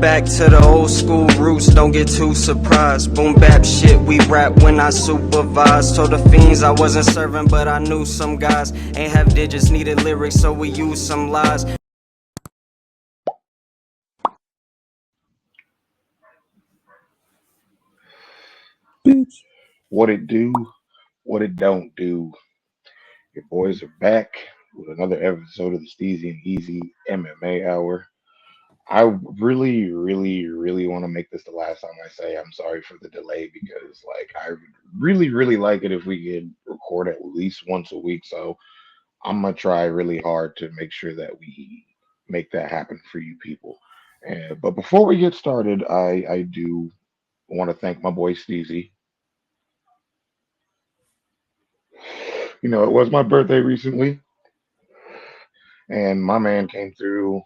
back to the old school roots, don't get too surprised. Boom bap shit, we rap when I supervise. Told the fiends I wasn't serving, but I knew some guys ain't have digits, needed lyrics, so we used some lies. Bitch. What it do, what it don't do. Your boys are back with another episode of the Steezy and Easy MMA Hour. I really want to make this the last time I say I'm sorry for the delay because, like, I would really like it if we could record at least once a week. So I'm gonna try really hard to make sure that we make that happen for you people. But before we get started, I do want to thank my boy Steezy. You know, it was my birthday recently, and my man came through.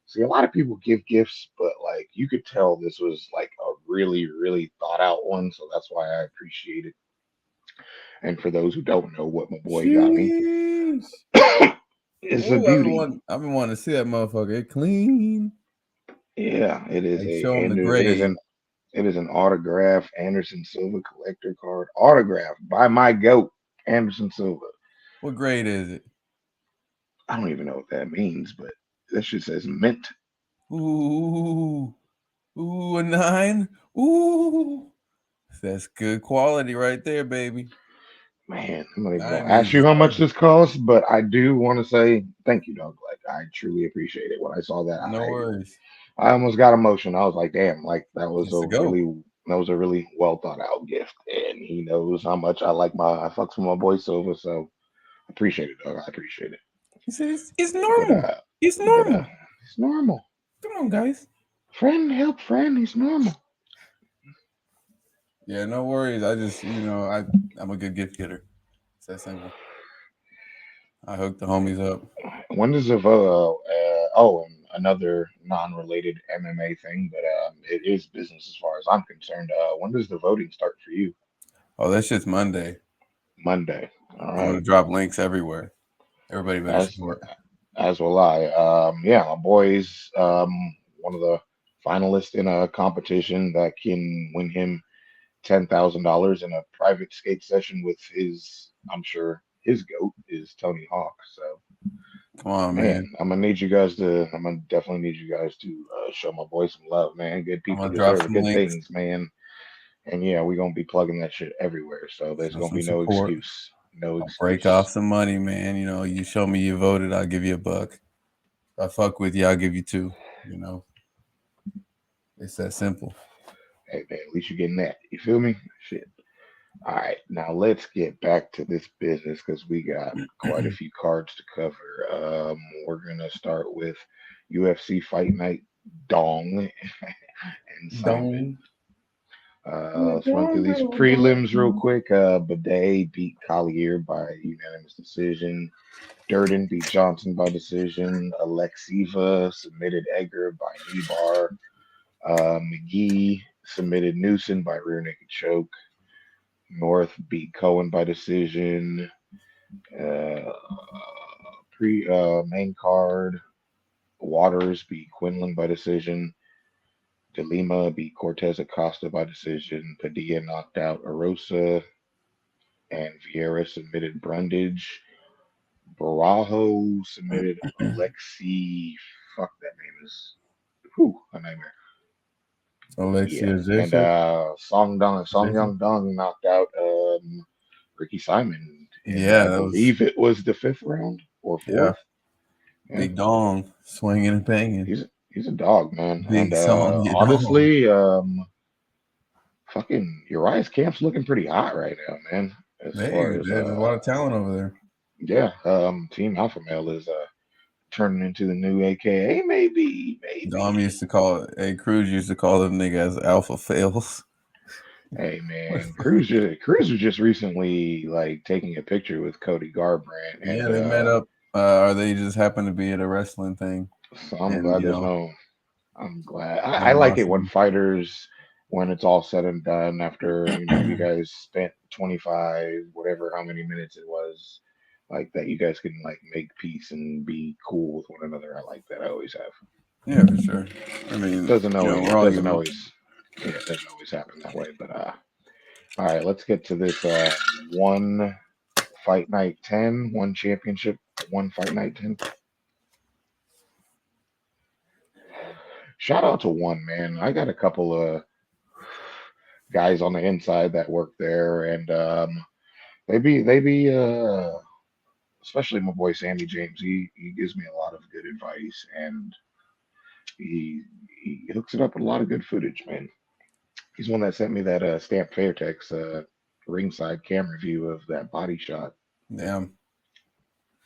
See, a lot of people give gifts, but like you could tell this was like a really thought out one, so that's why I appreciate it. And for those who don't know what my boy got me, Jeez. it's a Ooh, beauty. I've been wanting to see that motherfucker. It clean. Yeah, it is Like show him the it is grade. an autograph Anderson Silva collector card, autographed by my goat Anderson Silva. What grade is it? I don't even know what that means, but that shit says mint. Ooh, ooh, a 9. Ooh, that's good quality right there, baby. Man, I'm not even gonna 9 ask means you it's how much perfect. this costs, but I do want to say thank you, dog. Like I truly appreciate it. When I saw that, No worries. I almost got emotion. I was like, damn, like It's a go. that was a really well thought out gift, and he knows how much I fucks with my boy Silva, so I appreciate it, dog. I appreciate it. He said it's But normal. It's but normal. it's normal. Come on, guys. Friend help friend. It's normal. Yeah, no worries. I just, I'm a good gift getter. It's that simple. I hooked the homies up. When does the vote? Oh, and another non-related MMA thing, but it is business as far as I'm concerned. When does the voting start for you? Oh, that shit's Monday. Monday. All I'm gonna right. drop links everywhere. Everybody better As support. as will I. Yeah, my boy's one of the finalists in a competition that can win him $10,000 in a private skate session with his. I'm sure his goat is Tony Hawk. So Come on, man, man. I'm gonna definitely need you guys to show my boy some love, man. Good I'm people gonna drop deserve some good links. things, man. And yeah, we're gonna be plugging that shit everywhere. So there's Show gonna some be no support. excuse. No I'll break off excuse. some money, man. You show me you voted, I'll give you a buck. If I fuck with you, I'll give you 2. You know, it's that simple. Hey man, at least you're getting that. You feel me? Shit. All right, now let's get back to this business because we got quite a few cards to cover. We're gonna start with UFC Fight Night Dong and Simon. Dong. Let's run through these prelims real quick. Bidet beat Collier by unanimous decision. Durden beat Johnson by decision. Alexiva submitted Edgar by knee bar. McGee submitted Newson by rear naked choke. North beat Cohen by decision. Uh, pre Main card. Waters beat Quinlan by decision. De Lima beat Cortez Acosta by decision. Padilla knocked out Arosa, and Vieira submitted Brundage. Barajo submitted Alexi. Fuck, that name is a nightmare. Yeah, Alexia and Zaychuk. Song Young Dong knocked out Ricky Simon, and Yeah, I that was believe it was the fifth round or yeah. fourth. Yeah, Big dong, swinging and banging. he's a dog, man. And Big song, you dong. honestly, fucking Uriah's camp's looking pretty hot right now, man. As Hey, far as there's a lot of talent over there. yeah, Team Alpha Male is turning into the new AKA, Dom maybe. used to call it. Hey, Cruz used to call them niggas alpha fails. Hey man, Cruz was just recently like taking a picture with Cody Garbrandt, Yeah, and they met up, or they just happened to be at a wrestling thing, so I'm and glad there's no. I'm glad. I them like it when watching. fighters, when it's all said and done, after you guys spent 25, whatever, how many minutes it was, like that, you guys can like make peace and be cool with one another. I like that. I always have. Yeah, for sure. I mean, Doesn't always we're all doesn't human. always yeah, it doesn't always happen that way. But all right, let's get to this one fight night 10, one championship, one fight night 10. Shout out to one man. I got a couple of guys on the inside that work there, and they be especially my boy Sammy James. He gives me a lot of good advice, and he he hooks it up with a lot of good footage, man. He's one that sent me that Stamp Fairtex ringside camera view of that body shot. Damn,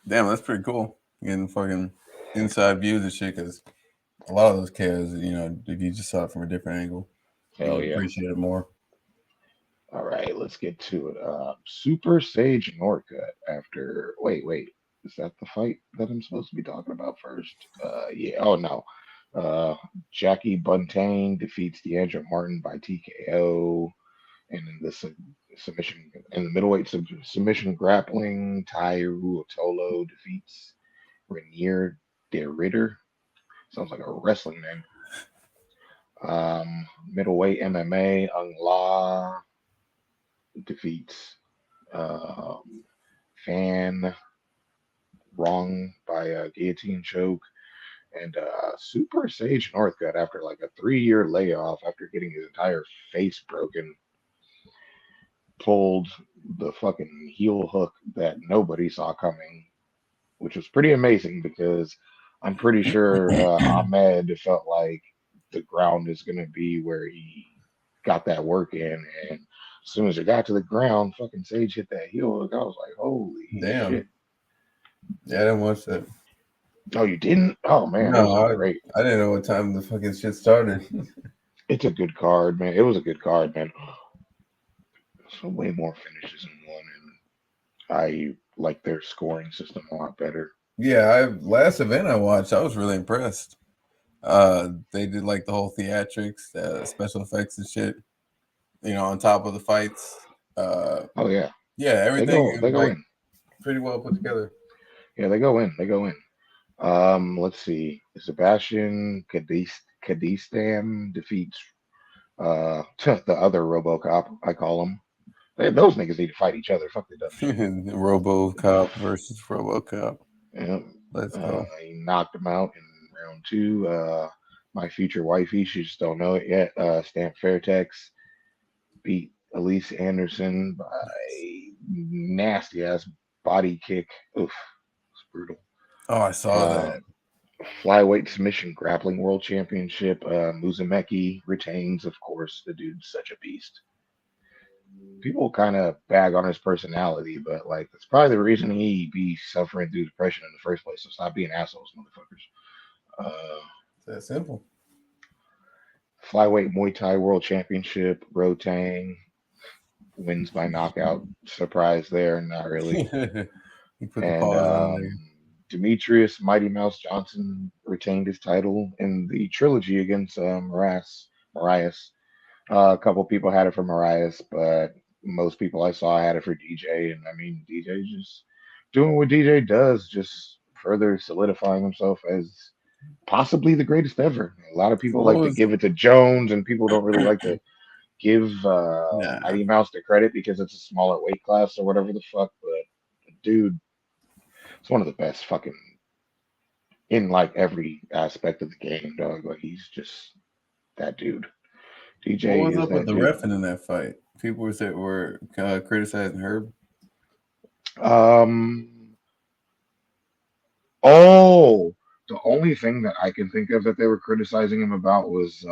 damn, that's pretty cool. Getting fucking inside views and shit. Because a lot of those KOs, if you just saw it from a different angle, Hell you yeah. appreciate it more. All right, let's get to it. Super Sage Norcut after. Wait. Is that the fight that I'm supposed to be talking about first? Yeah. Oh, no. Uh, Jackie Buntain defeats Deandra Martin by TKO. And in the submission, in the middleweight submission grappling, Tairu Otolo defeats Rainier de Ritter. Sounds like a wrestling name. Middleweight MMA, Ung La defeats um, Fan Wrong by a guillotine choke. And Super Sage Northcutt, after like a 3-year layoff after getting his entire face broken, pulled the fucking heel hook that nobody saw coming, which was pretty amazing because I'm pretty sure Ahmed felt like the ground is going to be where he got that work in. And as soon as it got to the ground, fucking Sage hit that heel hook. I was like, holy Damn. shit. Yeah, I didn't watch that. Oh, you didn't? Oh, man, it No, was great. I didn't know what time the fucking shit started. It's a good card, man. It was a good card, man. So way more finishes in one, and I like their scoring system a lot better. Yeah, last event I watched, I was really impressed. They did like the whole theatrics, special effects and shit. On top of the fights. Oh yeah, Yeah, everything they is go like in. pretty well put together. Yeah, they go in. They go in. Let's see. Sebastian Kadistam defeats the other RoboCop. I call him. Those niggas need to fight each other. Fuck the dumb shit. RoboCop versus RoboCop. Yeah. Let's go. He knocked him out in round two. My future wifey, she just don't know it yet. Stamp Fairtex beat Elise Anderson by nasty ass body kick. Oof, it's brutal. Oh, I saw Uh, that. Flyweight submission grappling world championship. Muzumeki retains, of course. The dude's such a beast. People kind of bag on his personality, but like that's probably the reason he be suffering through depression in the first place. So stop being assholes, motherfuckers. Uh, It's that simple. Flyweight Muay Thai World Championship. Rotang wins by knockout. Surprise there, not really. You put the And pause on there. Demetrius Mighty Mouse Johnson retained his title in the trilogy against Marias. A couple people had it for Marias, but most people I saw had it for DJ. And I mean, DJ just doing what DJ does, just further solidifying himself as possibly the greatest ever. A lot of people What like to was give it to Jones, and people don't really like to give nah? Mighty Mouse the credit because it's a smaller weight class or whatever the fuck. But dude, it's one of the best fucking in like every aspect of the game, dog. Like he's just that dude. What DJ was is up with that the dude. refing in that fight? People were criticizing Herb. Um. Oh, the only thing that I can think of that they were criticizing him about was,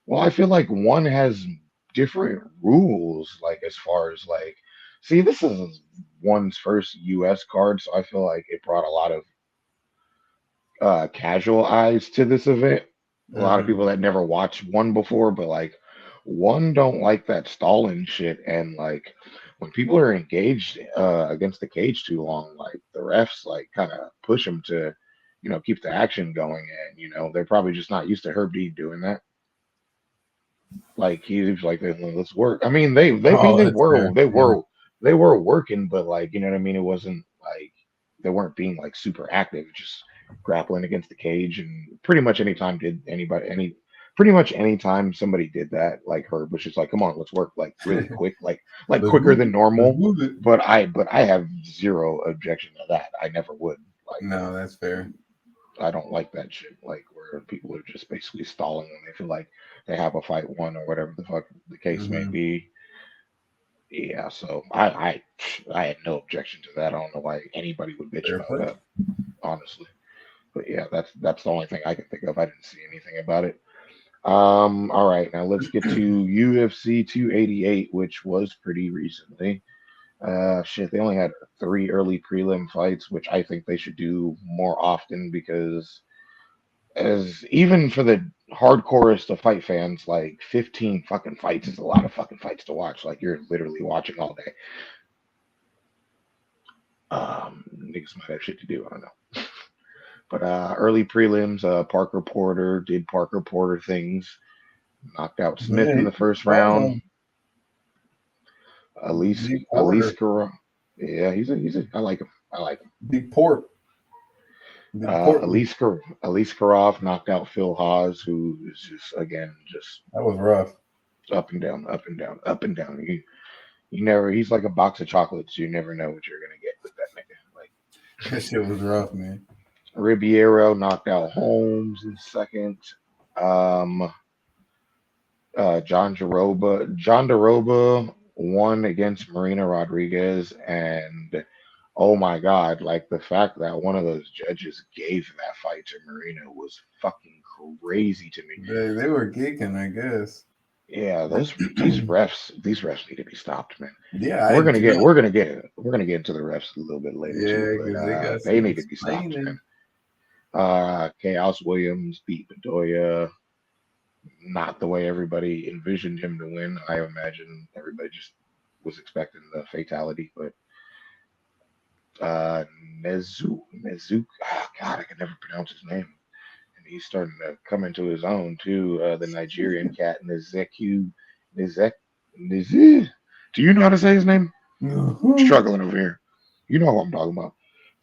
well, I feel like one has different rules, like as far as like, see, this is one's first U.S. card, so I feel like it brought a lot of casual eyes to this event. A lot of Mm-hmm. people that never watched one before, but like one don't like that stalling shit. And like when people are engaged against the cage too long, like the refs like kind of push them to, keep the action going. And they're probably just not used to Herb Dean doing that. Like he's like, let's work. I mean, they I mean Oh, that's fair. Yeah. they were working, but like, you know what I mean? It wasn't like they weren't being like super active. Just grappling against the cage, and pretty much any time somebody did that, like Herb was just like, come on, let's work like really quick, like Let's quicker move than it. Let's normal. move it. But I have zero objection to that. I never would. Like, No, that's fair. I don't like that shit. Like where people are just basically stalling when they feel like they have a fight won or whatever the fuck the case may Hmm. be. Yeah, so I had no objection to that. I don't know why anybody would bitch Fair about play. that, honestly. But yeah, that's the only thing I can think of. I didn't see anything about it. All right, now let's get to UFC 288, which was pretty recently. Shit, they only had three early prelim fights, which I think they should do more often because as even for the hardcorest of fight fans, like 15 fucking fights is a lot of fucking fights to watch. Like you're literally watching all day. Niggas might have shit to do. I don't know. But early prelims, Parker Porter did Parker Porter things. Knocked out Smith Yeah, in he the first fought round. on Elise Big Elise Porter, Cara- Yeah, he's a I like him. I like him. Big Port, Big Portland. Elise Karov knocked out Phil Haas, who is just again just That was rough. up and down, up and down, up and down. You never he's like a box of chocolates. You never know what you're gonna get with that nigga. Like That shit was rough, man. Ribeiro knocked out Holmes in second. Um, John Doroba won against Marina Rodriguez, and oh my God, like the fact that one of those judges gave that fight to Marina was fucking crazy to me. They were geeking, I guess. Yeah, those these refs need to be stopped, man. Yeah, And I do not. we're gonna get into the refs a little bit later too, Yeah, but because they got they some need to be stopped, man. explaining. Chaos Williams beat Bedoya, not the way everybody envisioned him to win. I imagine everybody just was expecting the fatality, but uh, Nezu, oh God, I can never pronounce his name. And he's starting to come into his own too. The Nigerian cat Nizek, Nizu. Do you know how to say his name? I'm Mhm. struggling over here. You know what I'm talking about.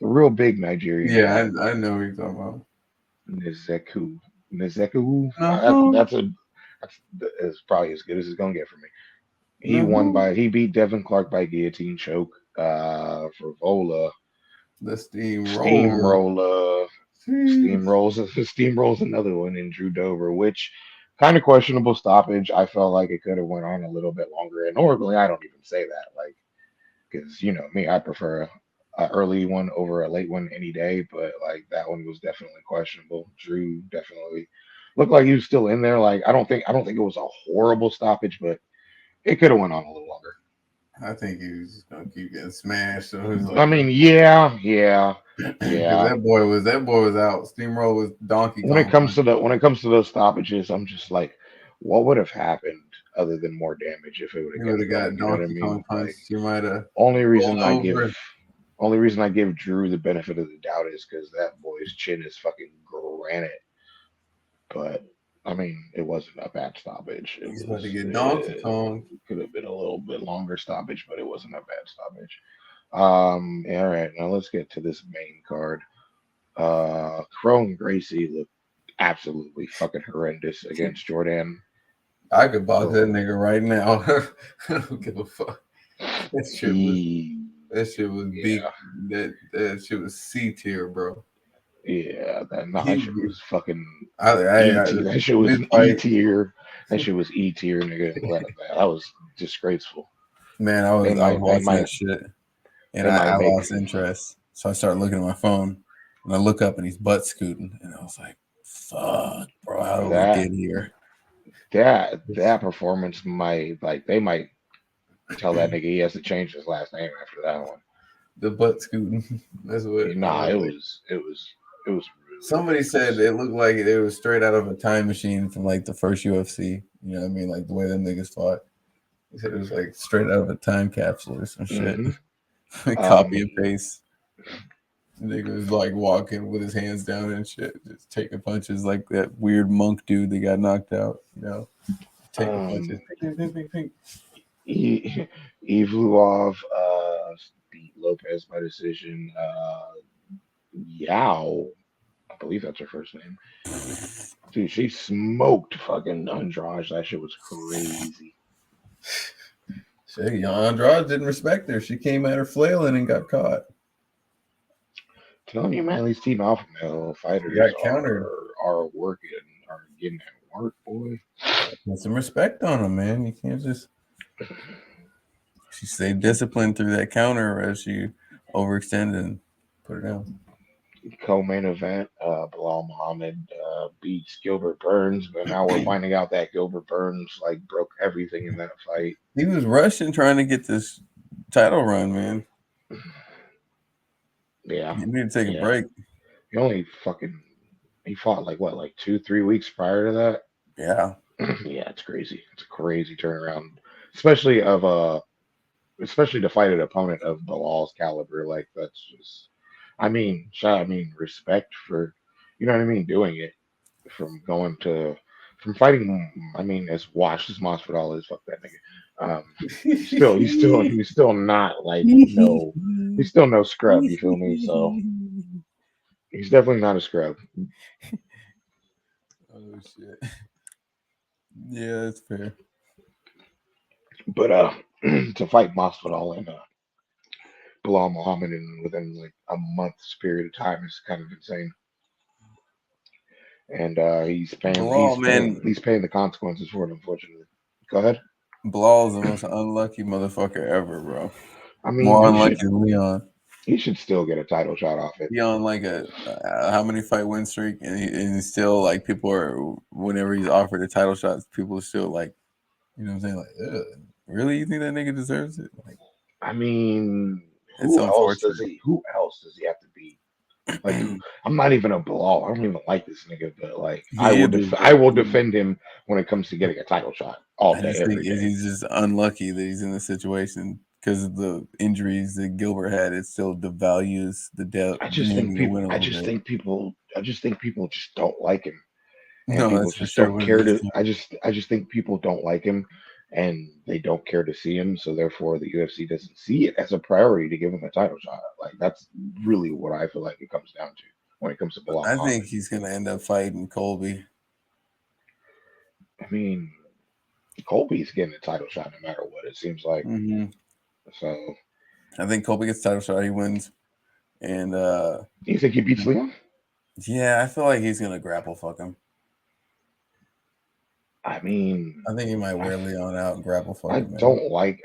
The real big Nigerian Yeah, cat, I know what you're talking about. Nizeku. Nizeku. Uh-huh. That's probably as good as it's gonna get for me. Uh-huh. He beat Devin Clark by guillotine choke. For Vola, The steamroller. steamroller, Jeez. steamrolls another one in Drew Dover, which kind of questionable stoppage. I felt like it could have went on a little bit longer. And normally I don't even say that, like because you know me, I prefer a early one over a late one any day. But like that one was definitely questionable. Drew definitely looked like he was still in there. Like I don't think it was a horrible stoppage, but it could have went on a little longer. I think he was just gonna keep getting smashed. So it was I like, mean, yeah, because yeah. that boy was out. Steamroller was Donkey Kong punch. When it comes to those stoppages, I'm just like, what would have happened other than more damage if it would He have would kept have going? got You know what I Donkey Kong mean? Like punched. He might have only rolled reason over. I give Drew the benefit of the doubt is because that boy's chin is fucking granite. But I mean, it wasn't a bad stoppage. He's about to get Donkey Kong. Could have been a little bit longer stoppage, but it wasn't a bad stoppage. Yeah, all right, now let's get to this main card. Crone Gracie looked absolutely fucking horrendous against Jordan. I could box that Oh, nigga right now. I don't give a fuck. That shit was he, that shit was yeah, B that shit was C tier, bro. yeah, that He shit was fucking I That shit was mid an E fight, tier. That shit was E tier, nigga. That was disgraceful. man, I was They watching that might, shit and they I might make lost interest. So I started looking at my phone and I look up and he's butt scooting and I was like, fuck, bro, how did we that get here? that performance might like they might tell that nigga he has to change his last name after that one. The butt scooting. That's what I Nah, was like. it was really Somebody said ridiculous. it looked like it was straight out of a time machine from like the first UFC. You know what I mean? Like the way them niggas fought. He said it was like straight out of a time capsule or some shit. Hmm. Copy and Um, paste. Nigga was like walking with his hands down and shit, just taking punches like that weird monk dude that got knocked out. You know, taking punches. um, Ping, ping, ping, ping, Evluov beat Lopez by decision. Yao. believe that's her first name. Dude, she smoked fucking Andrade. That shit was crazy. Shit, Andrade didn't respect her. She came at her flailing and got caught. Telling you, man, these team alpha male She fighters got countered. are working, are getting at work, boy. Put some respect on them, man. You can't just. She stayed disciplined through that counter as she overextended and put her down. Co-main event, Bilal Muhammad beats Gilbert Burns, but now we're finding out that Gilbert Burns like broke everything in that fight. He was rushing trying to get this title run, man. Yeah, He needed to take a yeah. break. He fought like what, like 2-3 weeks prior to that. Yeah. Yeah, it's crazy. It's a crazy turnaround, especially to fight an opponent of Bilal's caliber. Like that's just, I mean, respect for, you know what I mean, doing it from fighting. I mean, as washed as Masvidal is, fuck that nigga. He's still not like no, he's still no scrub. You feel me? So he's definitely not a scrub. Oh shit. Yeah, that's fair. But to fight Masvidal and Bilal Muhammad within like a month's period of time is kind of insane. And Bilal, man, he's paying the consequences for it, unfortunately. Go ahead. Bilal's the most unlucky motherfucker ever, bro. I mean, More unlucky than Leon. he should still get a title shot off it. He on like a how many fight win streak, and he's still like people are whenever he's offered a title shot, people are still like, you know what I'm saying, like, ugh, really, you think that nigga deserves it? Like, I mean, it's unfortunate. who else does he have to beat? Like, I'm not even a Bilal. I don't even like this nigga, but like, I will defend him when it comes to getting a title shot all I day, just think every day. he's just unlucky that he's in this situation because of the injuries that Gilbert had. It still devalues the depth. I just think people just don't like him, and No, people that's for just sure don't what it care is. to. I just think people don't like him, and they don't care to see him. So therefore, the UFC doesn't see it as a priority to give him a title shot. Like that's really what I feel like it comes down to when it comes to Bilal I Muhammad. think he's gonna end up fighting Colby. I mean, Colby's getting a title shot no matter what. It seems like. Mm-hmm. So I think Colby gets the title shot. He wins, and you think he beats Leon? yeah, I feel like he's gonna grapple fuck him. I mean, I think he might wear Leon out and grapple fuck I him. don't like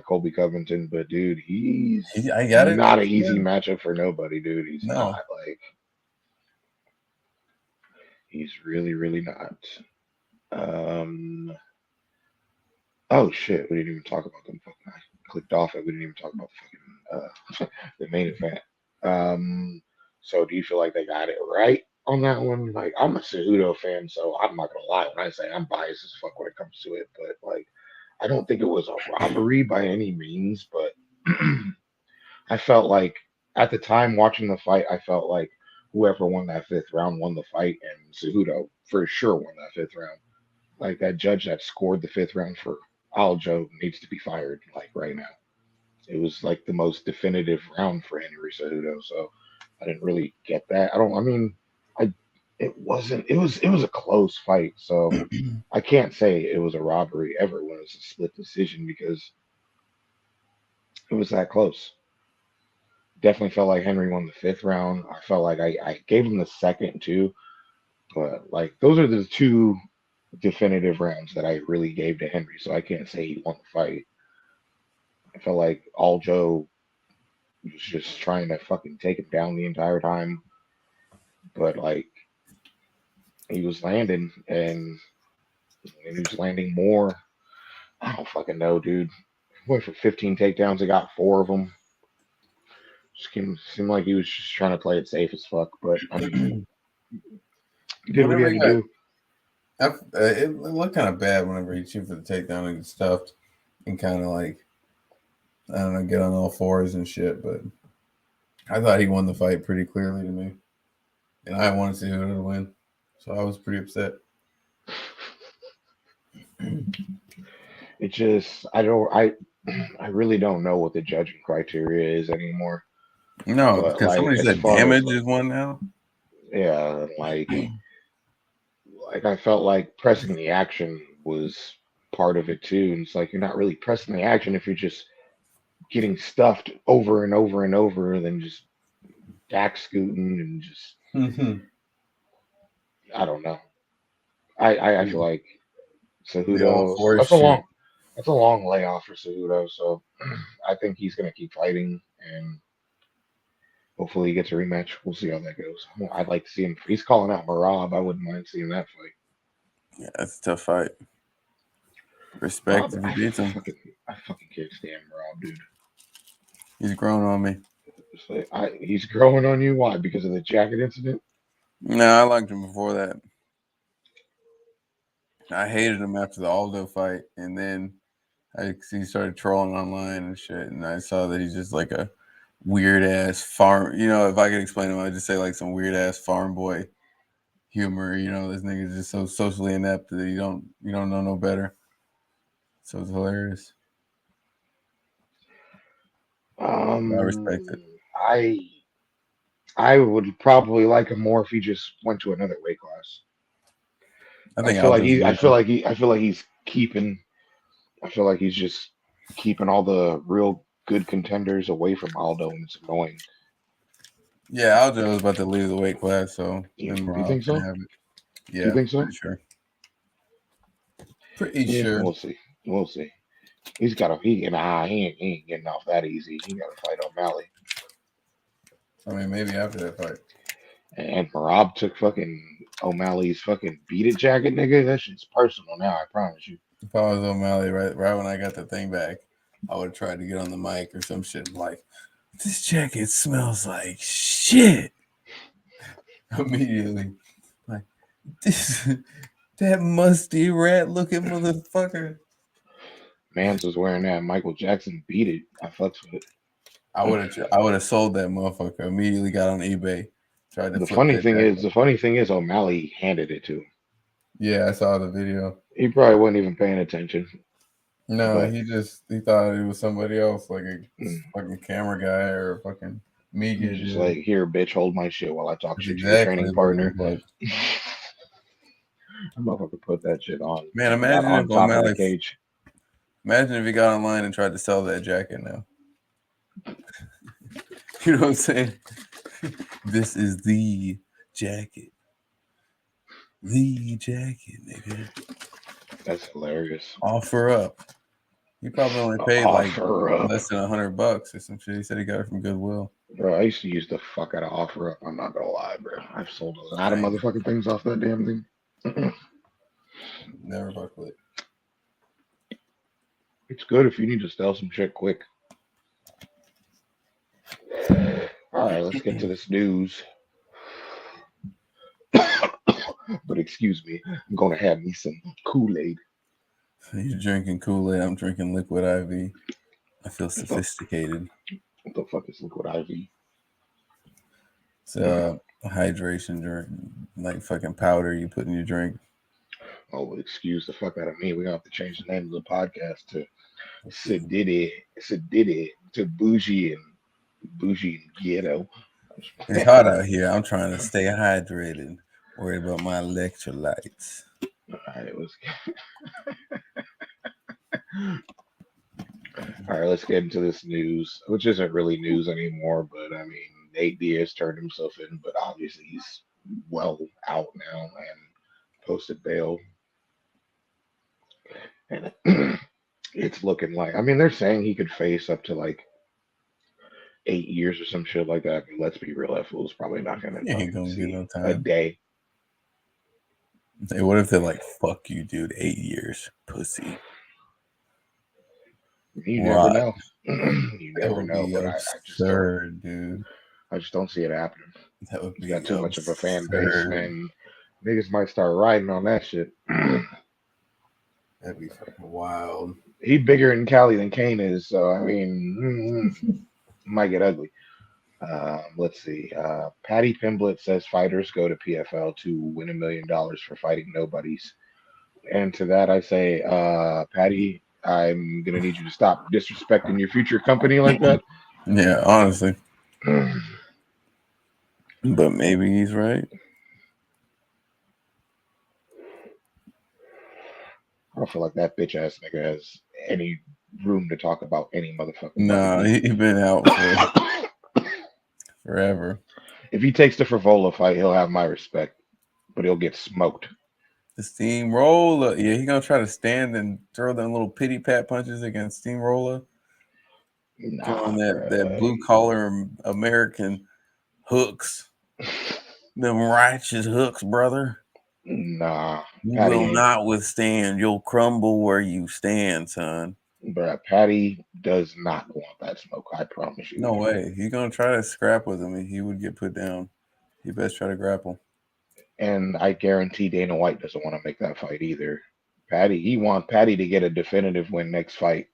Colby Covington, but dude, he's I got it. not an easy matchup for nobody, dude. He's No. not like he's really, really not. Oh shit, we didn't even talk about them. Fucking, I clicked off it. We didn't even talk about fucking the main event. So do you feel like they got it right on that one? Like, I'm a Cejudo fan, so I'm not gonna lie when I say I'm biased as fuck when it comes to it. But like, I don't think it was a robbery by any means. But I felt like at the time watching the fight, I felt like whoever won that fifth round won the fight, and Cejudo for sure won that fifth round. Like that judge that scored the fifth round for Aljo needs to be fired like right now. It was like the most definitive round for Henry Cejudo, so I didn't really get that. I don't. I mean, I it wasn't. It was a close fight, so I can't say it was a robbery ever when it was a split decision because it was that close. Definitely felt like Henry won the fifth round. I felt like I gave him the second too, but like those are the two definitive rounds that I really gave to Henry, so I can't say he won the fight. I felt like Aljo was just trying to fucking take him down the entire time, but like he was landing and he was landing more. I don't fucking know, dude. Went for 15 takedowns. He got 4 of them. Just seemed like he was just trying to play it safe as fuck, but I mean, he did what he Whenever had to do. it looked kind of bad whenever he shoot for the takedown and get stuffed and kind of like, I don't know, get on all fours and shit. But I thought he won the fight pretty clearly to me, and I wanted to see who would win, so I was pretty upset. It just I really don't know what the judging criteria is anymore. No, But because like somebody as said far as damage like, is one now. Yeah, like I felt like pressing the action was part of it too. And it's like you're not really pressing the action if you're just getting stuffed over and over and over, and then just back scooting and just Mhm. I don't know. I feel like The all Cejudo. So force shit. that's a long layoff for Cejudo. So I think he's gonna keep fighting and hopefully he gets a rematch. We'll see how that goes. I'd like to see him. He's calling out Marab. I wouldn't mind seeing that fight. Yeah, that's a tough fight. Respect Marab, if he beats him. I fucking can't stand Marab, dude. He's grown on me. It's like, he's growing on you. Why? Because of the jacket incident? No, I liked him before that. I hated him after the Aldo fight, and then he started trolling online and shit, and I saw that he's just like a weird ass farm. You know, if I could explain him, I'd just say like some weird ass farm boy humor. You know, this nigga's just so socially inept that you don't know no better. So it's hilarious. I respect it. Um, I I would probably like him more if he just went to another weight class. I think Aldo's losing. I feel like he's keeping. I feel like he's just keeping all the real good contenders away from Aldo, and it's annoying. Yeah, Aldo is about to leave the weight class, so then You think Rob's gonna so? have it. Do you Yeah, think so? pretty sure. Pretty Yeah, sure. we'll see. We'll see. He's got to. He ain't getting off that easy. He got to fight O'Malley. I mean, maybe after that fight. And Marab took fucking O'Malley's fucking beat it jacket, nigga. That shit's personal now. I promise you. If I was O'Malley, right when I got the thing back, I would have tried to get on the mic or some shit like, "This jacket smells like shit." Immediately, like this, that musty rat looking motherfucker. Mans was wearing that Michael Jackson beat it. I fucks with it. I would have sold that motherfucker. Immediately got on eBay, tried to flip that jacket. The funny thing is, O'Malley handed it to him. Yeah, I saw the video. He probably wasn't even paying attention, No, but he thought it was somebody else, like a mm, fucking camera guy or a fucking media he's just dude. like, "Here, bitch, hold my shit while I talk That's shit to your exactly training what it partner." was like. I'm motherfucker put that shit on. Man, Got imagine on if top of the O'Malley, cage. imagine if he got online and tried to sell that jacket now. You know what I'm saying? This is the jacket. The jacket, nigga. That's hilarious. Offer up. He probably only paid like Offer up, less than $100 or some shit. He said he got it from Goodwill. bro. I used to use the fuck out of offer up. I'm not gonna lie, bro. I've sold a lot of I ain't motherfucking things off that damn thing. never fuck with it. It's good if you need to sell some shit quick. All right, let's get to this news. But excuse me, I'm gonna have me some Kool-Aid. You're drinking Kool-Aid. I'm drinking liquid IV. I feel What the, sophisticated. what the fuck is liquid IV? It's a hydration drink, like fucking powder you put in your drink. Oh, excuse the fuck out of me. We gonna have to change the name of the podcast to Sididdy to Bougie and Ghetto. It's hot out here. I'm trying to stay hydrated. Worried about my electrolytes. All right, let's get into this news, which isn't really news anymore. But I mean, Nate Diaz turned himself in, but obviously he's well out now and posted bail. And it's looking like, I mean, they're saying he could face up to like 8 years or some shit like that. But let's be real, that fool's probably not gonna You ain't fucking gonna get see no a time. day. Hey, what if they're like, "Fuck you, dude. 8 years, pussy." You never Right. know. You That never would know, be but absurd, dude. I just don't see it happening. That would He's got be too much of a fan base, absurd. man. Niggas might start riding on that shit. That'd be fucking wild. He bigger in Cali than Kane is, so I mean, might get ugly. Let's see. Patty Pimblett says fighters go to PFL to win $1 million for fighting nobodies. And to that, I say, Patty, I'm gonna need you to stop disrespecting your future company like that. Yeah, honestly. But maybe he's right. I don't feel like that bitch ass nigga has any room to talk about any motherfucking fight Nah, he either. been out for forever. If he takes the Frivola fight, he'll have my respect, but he'll get smoked. The steamroller. Yeah, he gonna try to stand and throw them little pity pat punches against steamroller. Throwing Nah, that bro. blue collar American hooks. Them righteous hooks, brother. Nah, You Patty will ain't. not withstand. You'll crumble where you stand, son. Bruh, Patty does not want that smoke. I promise you. No way. He's gonna try to scrap with him, and he would get put down. He best try to grapple. And I guarantee Dana White doesn't want to make that fight either. He want Patty to get a definitive win next fight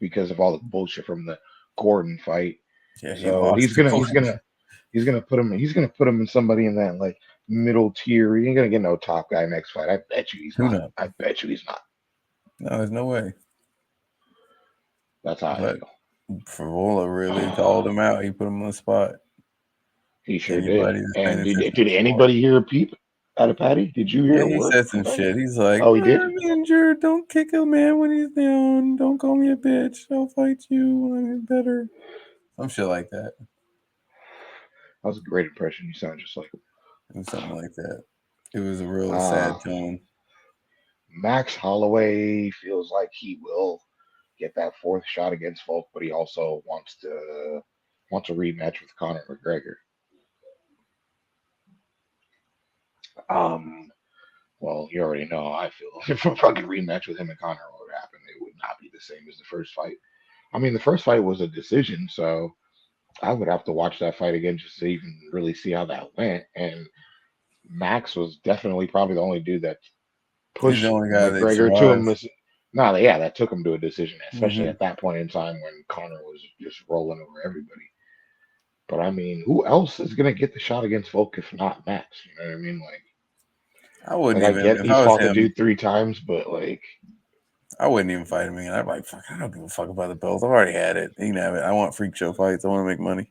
because of all the bullshit from the Gordon fight. Yeah, he So lost to Gordon. he's gonna put him in somebody in that like middle tier. He ain't gonna get no top guy next fight. I bet you he's Who not. knows? I bet you he's not. No, there's no way. That's how I But feel. Favola really called him out. He put him on the spot. He sure did. Anybody that's paying And attention did to sport. anybody hear a peep out of Patty? Did you hear Yeah, a he word said from some Patty? shit. He's like, Oh, he did. I'm injured. Don't kick a man when he's down. Don't call me a bitch. I'll fight you when I get better. Some shit like that. That was a great impression. You sound just like him. It was something like that. It was a real Uh, sad tone. Max Holloway feels like he will get that fourth shot against Volk, but he also wants a rematch with Conor McGregor. Um, well, you already know how I feel. If a fucking rematch with him and Conor would happen, it would not be the same as the first fight. I mean, the first fight was a decision, so I would have to watch that fight again just to even really see how that went. And Max was definitely probably the only dude that He's the pushed only guy that McGregor to him. survived. No, yeah, that took him to a decision, especially Hmm. at that point in time when Conor was just rolling over everybody. But I mean, who else is gonna get the shot against Volk if not Max? You know what I mean? I wouldn't Like I even, get if he's I was fought the him, dude 3 times, but like, I wouldn't even fight him again. I'd be like, fuck, I don't give a fuck about the belt. I've already had it. He can have it. I want freak show fights. I want to make money.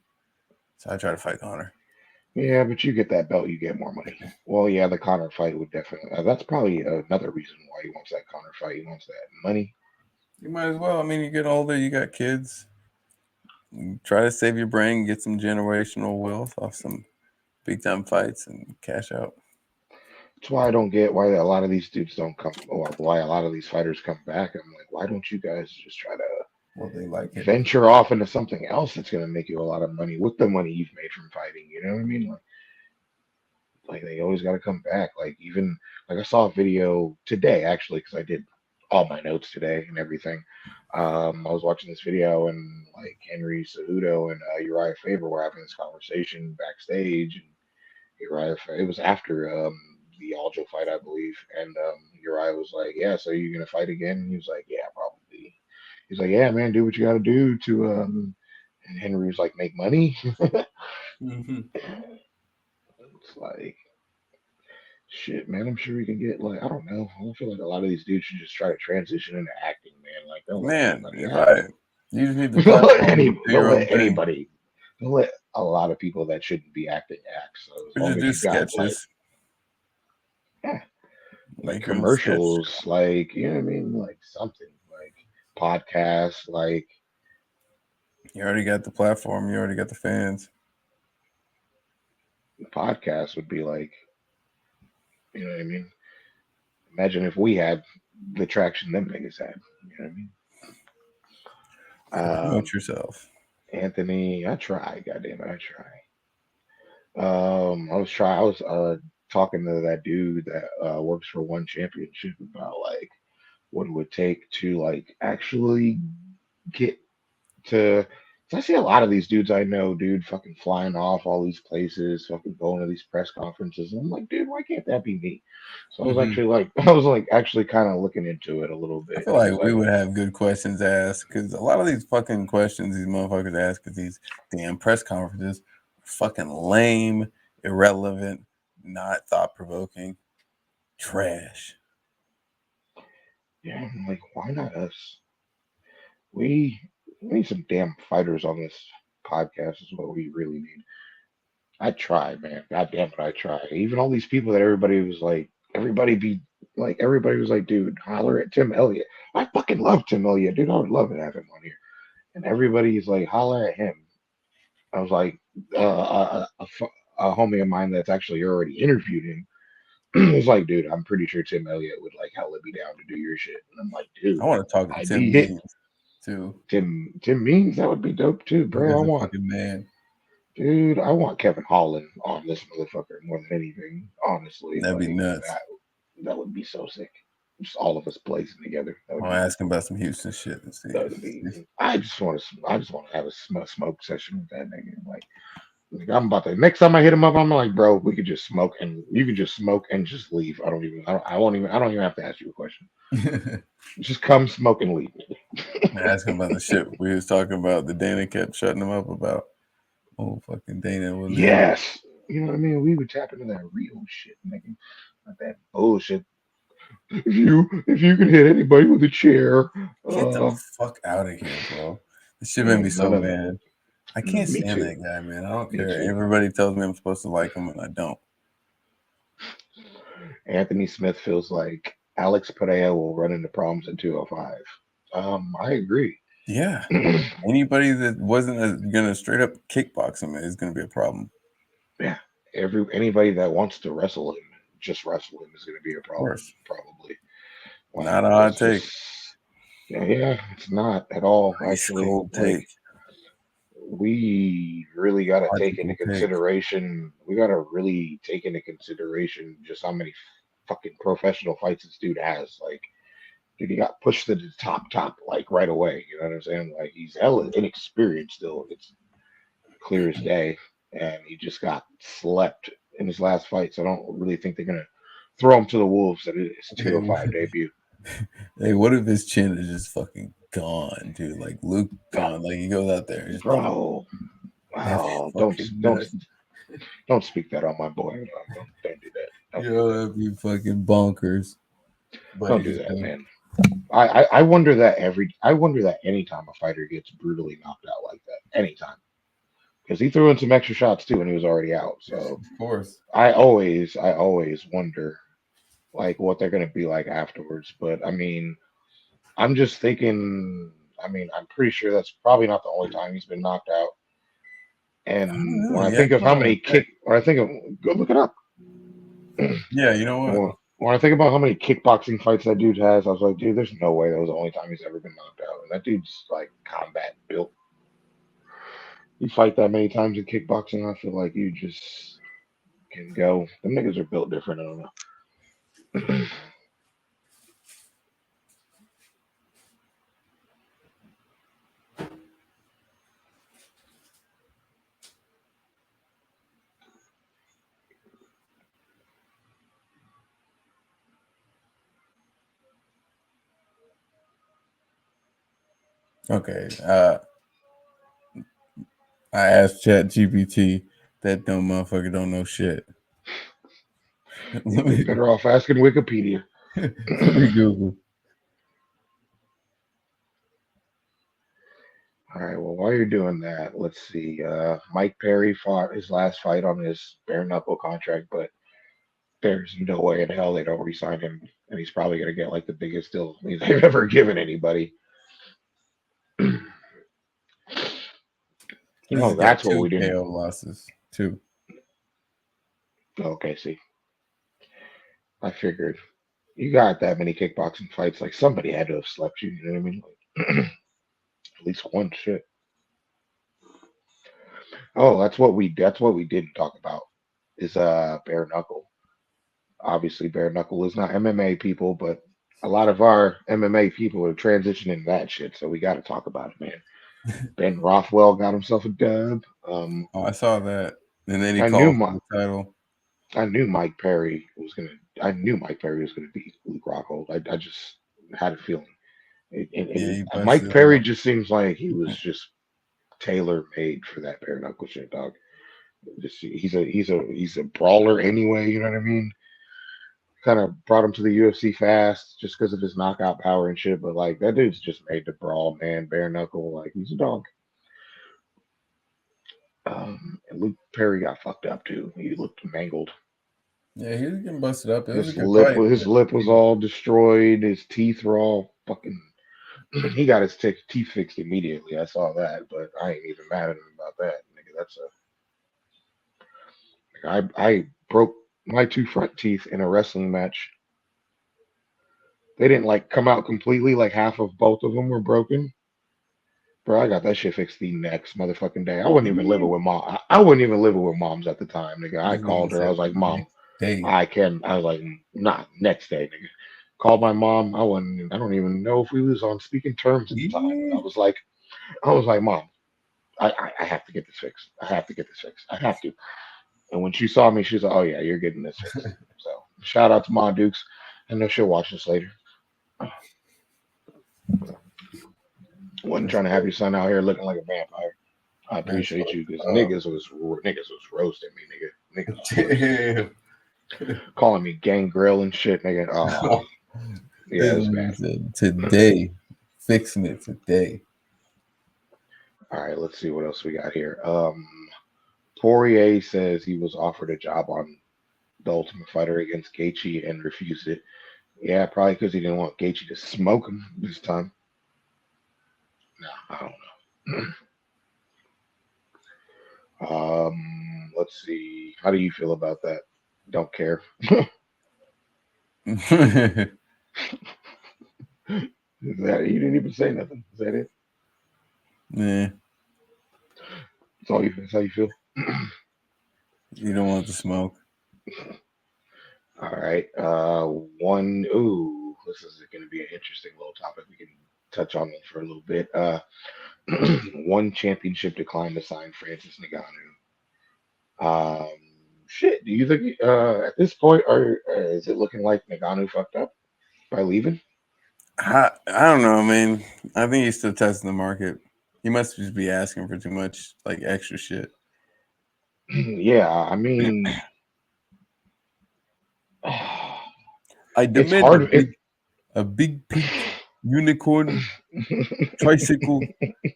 So I try to fight Connor. yeah, but you get that belt, you get more money. Well, yeah, the Conor fight would definitely. That's probably another reason why he wants that Conor fight. He wants that money. You might as well. I mean, you get older, you got kids. You try to save your brain, get some generational wealth off some big time fights and cash out. That's why I don't get why a lot of these dudes don't come, or why a lot of these fighters come back. I'm like, why don't you guys just try to Well, they like it. venture off into something else that's going to make you a lot of money with the money you've made from fighting? You know what I mean? Like they always got to come back. Like even like I saw a video today actually because I did all my notes today and everything. I was watching this video and like Henry Cejudo and Uriah Faber were having this conversation backstage, and it was after the Aljo fight, I believe, and Uriah was like, "Yeah, so you're gonna fight again?" And he was like, "Yeah, probably." He's like, "Yeah, man, do what you got to do to." And Henry was like, "Make money." Hmm. It's like shit, man. I'm sure we can get like I don't know. I feel like a lot of these dudes should just try to transition into acting, man. Like don't let Man, anybody if act. I, you just need the platform to do Don't your own let thing. anybody. Don't let a lot of people that shouldn't be acting act. So as Or long just as do you got like sketches, yeah, like make your own sketch. commercials, like you know what I mean, like something like podcasts, like You already got the platform, you already got the fans. podcasts would be like you know what I mean. Imagine if we had the traction them niggas had. You know what I mean? So promote Um, yourself. Anthony, I try. Goddamn it, I try. I was talking to that dude that works for One Championship about like what it would take to like actually get to. 'Cause I see a lot of these dudes I know, dude, fucking flying off all these places, fucking going to these press conferences. And I'm like, dude, why can't that be me? So I was Hmm. actually like, I was like actually kind of looking into it a little I bit. feel And I like was we like, would have good questions asked because a lot of these fucking questions these motherfuckers ask at these damn press conferences are fucking lame, irrelevant, not thought provoking, trash. yeah, I'm like, why not us? We we need some damn fighters on this podcast. Is what we really need. I try, man. God damn it, I try. Even all these people that everybody was like, dude, holler at Tim Elliott. I fucking love Tim Elliott, dude. I would love to have him on here. And everybody's like, holler at him. I was like, a homie of mine that's actually already interviewed him was like, dude, I'm pretty sure Tim Elliott would like hella be down to do your shit. And I'm like, I dude, want to talk to I'd Tim be hit. Means too. Tim Means, that would be dope too, That bro. guy's a fucking man. Dude, I want Kevin Holland on this motherfucker more than anything. Honestly, That'd be like nuts. that would be so sick. Just all of us blazing together. That would I'll be ask him about some Houston shit and see. that would be. I just want to have a smoke session with that nigga. Like I'm about to next time I hit him up, I'm like, bro, we could just smoke and you could just smoke and just leave. I don't even have to ask you a question. Just come smoke and leave. Ask him about the shit we was talking about that Dana kept shutting him up about. Oh, fucking Dana wasn't having. Yes. You know what I mean? We would tap into that real shit, nigga. Not that bullshit. If you can hit anybody with a chair, Get the uh, fuck out of here, bro. This shit made yeah, me so none of that. mad. I can't Me stand too. that guy, man. I don't Me care. too. Everybody tells me I'm supposed to like him, and I don't. Anthony Smith feels like Alex Pereira will run into problems in 205. I agree. Yeah. Anybody that wasn't gonna straight up kickbox him is gonna be a problem. Yeah, anybody that wants to wrestle him, just wrestle him is going to be a Of problem, course. probably. Like Not a hot it's take. just, yeah, it's not at all Ice actually. cold Like take. we really got to take into Logical take. consideration. We got to really take into consideration just how many fucking professional fights this dude has. Like, dude, he got pushed to the top, like right away. You know what I'm saying? Like he's hella inexperienced still. It's clear as day, and he just got slept in his last fight. So I don't really think they're gonna throw him to the wolves at his Hey, 205 debut. hey, what if his chin is just fucking gone, dude? Like Luke Ah, gone. Like he goes out there and just bro, that'd be wow, don't fucking don't nuts. don't speak that on my boy. Don't do that. Yo, that'd be fucking bonkers. But Don't do he's that, done. man. I wonder that I wonder that anytime a fighter gets brutally knocked out like that, anytime, because he threw in some extra shots too, and he was already out. So Of course. I always wonder like what they're gonna be like afterwards. But I mean, I'm just thinking. I mean, I'm pretty sure that's probably not the only time he's been knocked out. I don't And know. Yeah, I thought about that. when I think of, go look it up. Yeah, you know what? When I think about how many kickboxing fights that dude has, I was like, dude, there's no way that was the only time he's ever been knocked out. And that dude's like combat built. You fight that many times in kickboxing, I feel like you just can go. Them niggas are built different. I don't know. Okay. I asked Chat GPT. That dumb motherfucker don't know shit. You'd let been me better off asking Wikipedia. let me Google. All right, well, while you're doing that, let's see. Mike Perry fought his last fight on his bare knuckle contract, but there's no way in hell they don't re-sign him, and he's probably going to get like the biggest deal they've ever given anybody. This has got That's what two we didn't. KO losses. Two. Okay, see, I figured you got that many kickboxing fights, like somebody had to have slept you. You know what I mean? Like, at least one shit. Oh, that's what we didn't talk about is bare knuckle. Obviously, bare knuckle is not MMA people, but a lot of our MMA people are transitioning that shit. So we got to talk about it, man. Ben Rothwell got himself a dub. Oh, I saw that. And then he I knew called my, for the title. I knew Mike Perry was gonna. I knew Mike Perry was gonna beat Luke Rockhold. I just had a feeling. Yeah, he Mike busted Perry him. just seems like he was just tailor made for that bare knuckle shit, dog. Just he's a brawler anyway. You know what I mean? Kind of brought him to the UFC fast just because of his knockout power and shit. But like that dude's just made to brawl, man. Bare knuckle, like he's a dog. And Luke Perry got fucked up too. He looked mangled. Yeah, he was getting busted up. It was a His good lip, fight, his but lip he was was all destroyed. His teeth were all fucking. He got his teeth fixed immediately. I saw that, but I ain't even mad at him about that, nigga. That's I broke my two front teeth in a wrestling match. They didn't like come out completely. Like half of both of them were broken. Bro, I got that shit fixed the next motherfucking day. I wasn't even living yeah. with mom. I wasn't even living with moms at the time, nigga. I This nigga called her. I said was like, the Mom, next day. I can. I was like, nah, next day, nigga. Called my mom. I wasn't. I don't even know if we was on speaking terms at the time. But Yeah. I was like, Mom, I have to get this fixed. I have to get this fixed. I have to. And when she saw me, she was like, Oh yeah, you're getting this fixed. So shout out to Ma Dukes. I know she'll watch this later. Wasn't That's trying to have your son out here looking like a vampire. I that's appreciate you because fucked niggas was roasting me, nigga. Niggas up. was roasting me, Damn. calling me gangrel and shit, nigga. Oh yeah, This it's nigga bad. said today. Fixing it today. All right, let's see what else we got here. Poirier says he was offered a job on the Ultimate Fighter against Gaethje and refused it. Yeah, probably because he didn't want Gaethje to smoke him this time. No, I don't know. Let's see. How do you feel about that? Don't care. Is that you didn't even say nothing? Is that it? Yeah, That's all you. That's how you feel. you don't want the smoke. All right. One. Ooh, this is going to be an interesting little topic. We can touch on it for a little bit. One championship declined to sign Francis Ngannou. Um, shit. Do you think at this point, is it looking like Ngannou fucked up by leaving? I don't know, man. I think he's still testing the market. He must just be asking for too much, like extra shit. Yeah. I mean, I it's demand hard. a big pink unicorn tricycle,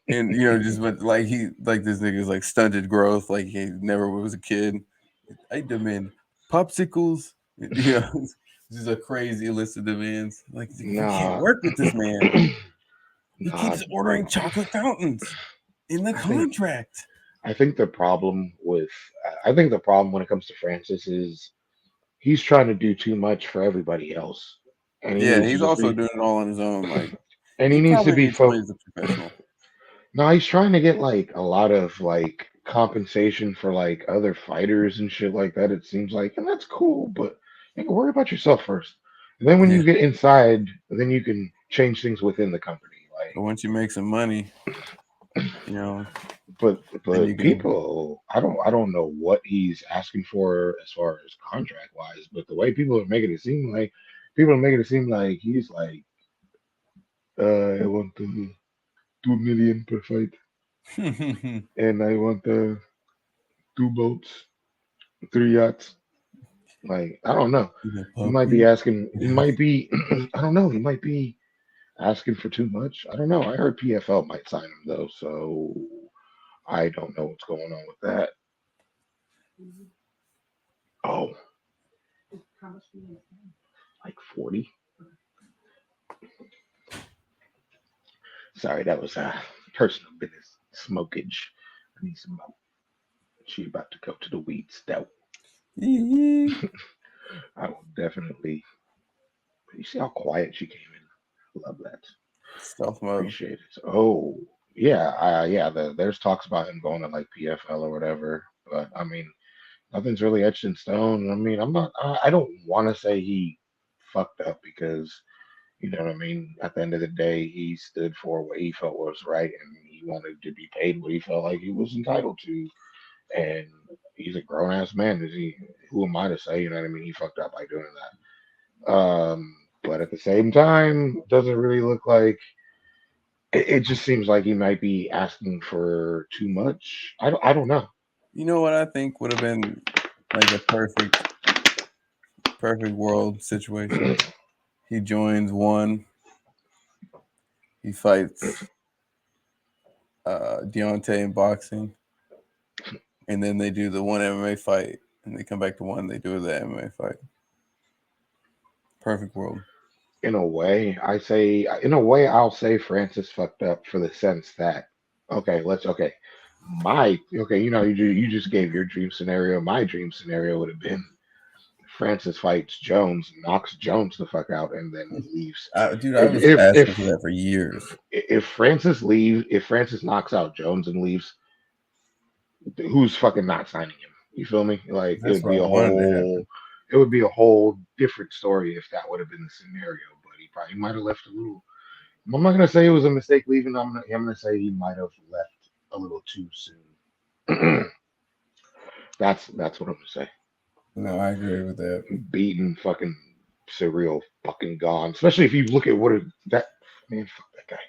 and just but like this nigga's like stunted growth, like he never was a kid. I demand popsicles. Just a crazy list of demands. Like we can't Nah. work with this man. He Nah. keeps ordering chocolate fountains in the I think. contract. I think the problem with. I think the problem when it comes to Francis is he's trying to do too much for everybody else, and he Yeah, needs to he's just also be. doing it all on his own. Like And he he needs to probably be needs somebody as a professional. No, he's trying to get like a lot of like compensation for like other fighters and shit like that. It seems like, and that's cool, but you can worry about yourself first. And then when Yeah, you get inside, then you can change things within the company. but once you make some money, you know, then you But can. people, I don't know what he's asking for as far as contract wise. But the way people are making it seem like he's like, I want 2 million per fight, and I want 2 boats, 3 yachts. Like, I don't know. The He might be puppy. asking, he might be, I don't know, he might be asking for too much. I don't know. I heard PFL might sign him though, so I don't know what's going on with that. Oh, like 40? Sorry, that was personal business. Smokage. I need some more. She about to go to the weed stout. I will definitely. You see how quiet she came in? Love that. Stealth mode. Appreciate it. Oh, yeah, yeah. There's talks about him going to like PFL or whatever, but I mean, nothing's really etched in stone. I mean, I'm not. I don't want to say he fucked up because you know what I mean. At the end of the day, he stood for what he felt was right, and he wanted to be paid what he felt like he was entitled to. And he's a grown ass man. Is he? Who am I to say? You know what I mean? He fucked up by doing that. But at the same time, doesn't really look like it just seems like he might be asking for too much. I don't know. You know what I think would have been like a perfect world situation. He joins one. He fights Deontay in boxing. and then they do the one MMA fight, and they come back to one. They do the MMA fight. Perfect world. In a way, in a way, I'll say Francis fucked up for the sense that, okay, you just gave your dream scenario. My dream scenario would have been Francis fights Jones, knocks Jones the fuck out, and then leaves. Dude, I If was if asking for if that for years. if Francis knocks out Jones and leaves, who's fucking not signing him? You feel me? Like That's what I wanted to happen. it would be a whole different story if that would have been the scenario. But he probably might have left a little. I'm not gonna say it was a mistake leaving. I'm gonna say he might have left a little too soon. That's what I'm gonna say. No, I agree with that. Beaten, fucking surreal, fucking gone. Especially if you look at that man. Fuck that guy.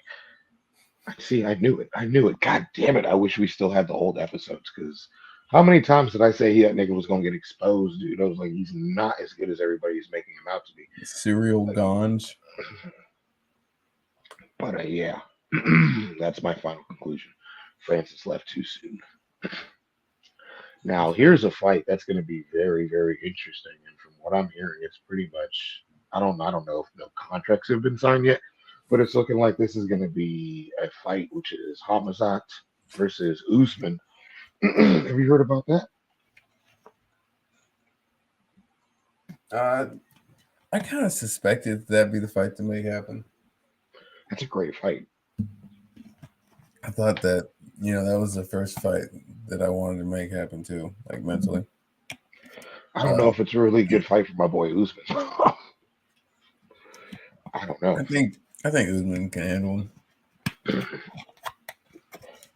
I see. I knew it. I knew it. God damn it. I wish we still had the old episodes because how many times did I say that nigga was gonna get exposed, dude? I was like, he's not as good as everybody's making him out to be. Serial Like, Ganj. but yeah, that's my final conclusion. Francis left too soon. Now, here's a fight that's going to be very, very interesting. And from what I'm hearing, it's pretty much I don't know if no contracts have been signed yet, but it's looking like this is going to be a fight which is Hamzat versus Usman. Have you heard about that? Uh, I kind of suspected that'd be the fight to make happen. That's a great fight. I thought that that was the first fight that I wanted to make happen too, like mentally. I don't know if it's a really good fight for my boy Usman. I don't know. I think Usman can handle him.